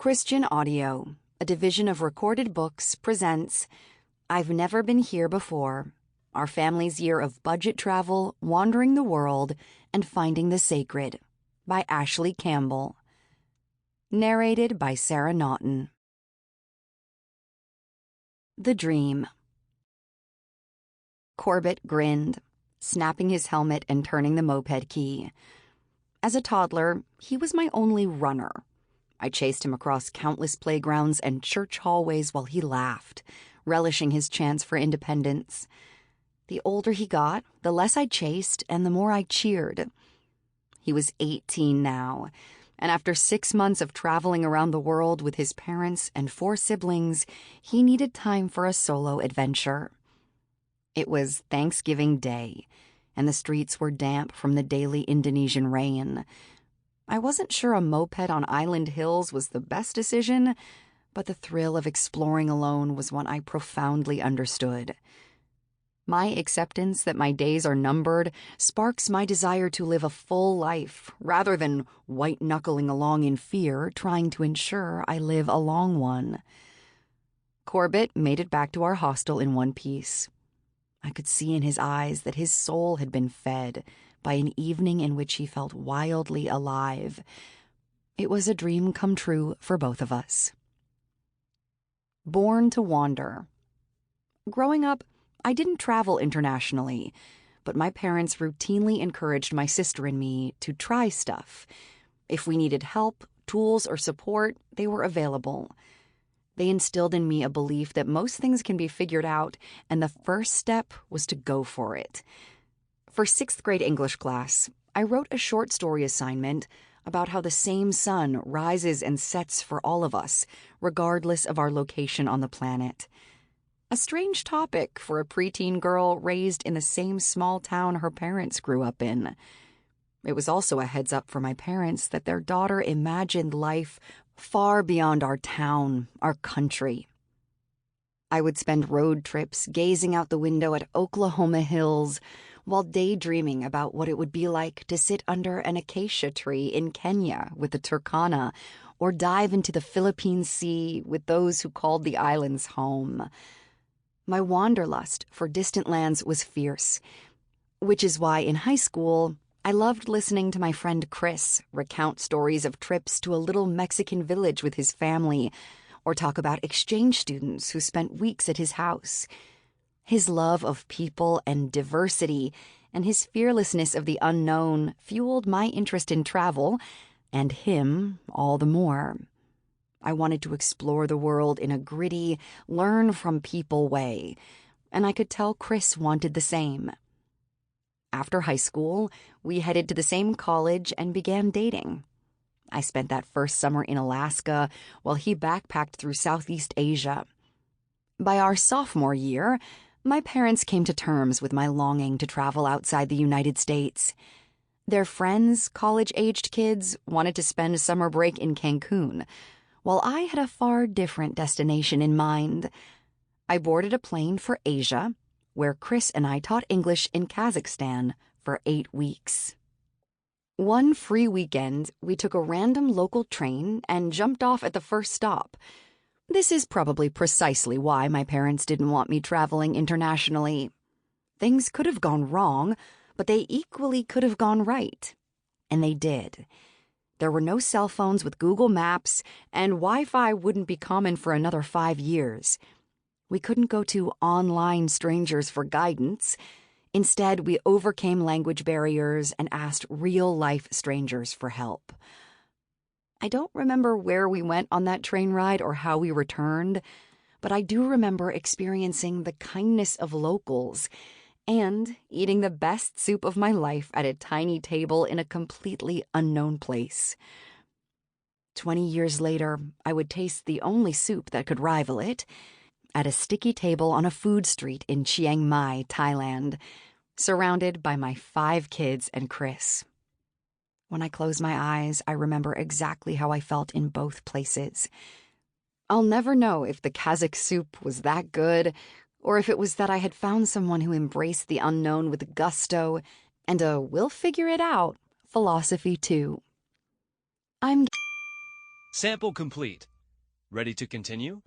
Christian Audio, a division of Recorded Books, presents I've Never Been Here Before, our family's year of budget travel, wandering the world, and finding the sacred, by Ashley Campbell. Narrated by Sarah Naughton. The Dream. Corbett grinned, snapping his helmet and turning the moped key. As a toddler, he was my only runner. I chased him across countless playgrounds and church hallways while he laughed, relishing his chance for independence. The older he got, the less I chased and the more I cheered. He was 18 now, and after 6 months of traveling around the world with his parents and 4 siblings, he needed time for a solo adventure. It was Thanksgiving Day, and the streets were damp from the daily Indonesian rain. I wasn't sure a moped on island hills was the best decision, but the thrill of exploring alone was one I profoundly understood. My acceptance that my days are numbered sparks my desire to live a full life, rather than white-knuckling along in fear, trying to ensure I live a long one. Corbett made it back to our hostel in one piece. I could see in his eyes that his soul had been fed by an evening in which he felt wildly alive. It was a dream come true for both of us. Born to wander. Growing up, I didn't travel internationally, but my parents routinely encouraged my sister and me to try stuff. If we needed help, tools, or support, they were available. They instilled in me a belief that most things can be figured out, and the first step was to go for it. For 6th grade English class, I wrote a short story assignment about how the same sun rises and sets for all of us, regardless of our location on the planet. A strange topic for a preteen girl raised in the same small town her parents grew up in. It was also a heads up for my parents that their daughter imagined life far beyond our town, our country. I would spend road trips gazing out the window at Oklahoma hills while daydreaming about what it would be like to sit under an acacia tree in Kenya with the Turkana, or dive into the Philippine Sea with those who called the islands home. My wanderlust for distant lands was fierce, which is why in high school I loved listening to my friend Chris recount stories of trips to a little Mexican village with his family, or talk about exchange students who spent weeks at his house. His love of people and diversity, and his fearlessness of the unknown fueled my interest in travel, and him all the more. I wanted to explore the world in a gritty, learn-from-people way, and I could tell Chris wanted the same. After high school, we headed to the same college and began dating. I spent that first summer in Alaska while he backpacked through Southeast Asia. By our sophomore year, my parents came to terms with my longing to travel outside the United States. Their friends, college-aged kids, wanted to spend a summer break in Cancun, while I had a far different destination in mind. I boarded a plane for Asia, where Chris and I taught English in Kazakhstan for 8 weeks. One free weekend, we took a random local train and jumped off at the first stop. This is probably precisely why my parents didn't want me traveling internationally. Things could have gone wrong, but they equally could have gone right. And they did. There were no cell phones with Google Maps, and Wi-Fi wouldn't be common for another 5 years. We couldn't go to online strangers for guidance. Instead, we overcame language barriers and asked real-life strangers for help. I don't remember where we went on that train ride or how we returned, but I do remember experiencing the kindness of locals and eating the best soup of my life at a tiny table in a completely unknown place. 20 years later, I would taste the only soup that could rival it at a sticky table on a food street in Chiang Mai, Thailand, surrounded by my 5 kids and Chris. When I close my eyes, I remember exactly how I felt in both places. I'll never know if the Kazakh soup was that good, or if it was that I had found someone who embraced the unknown with gusto and a we'll figure it out philosophy too. Sample complete. Ready to continue?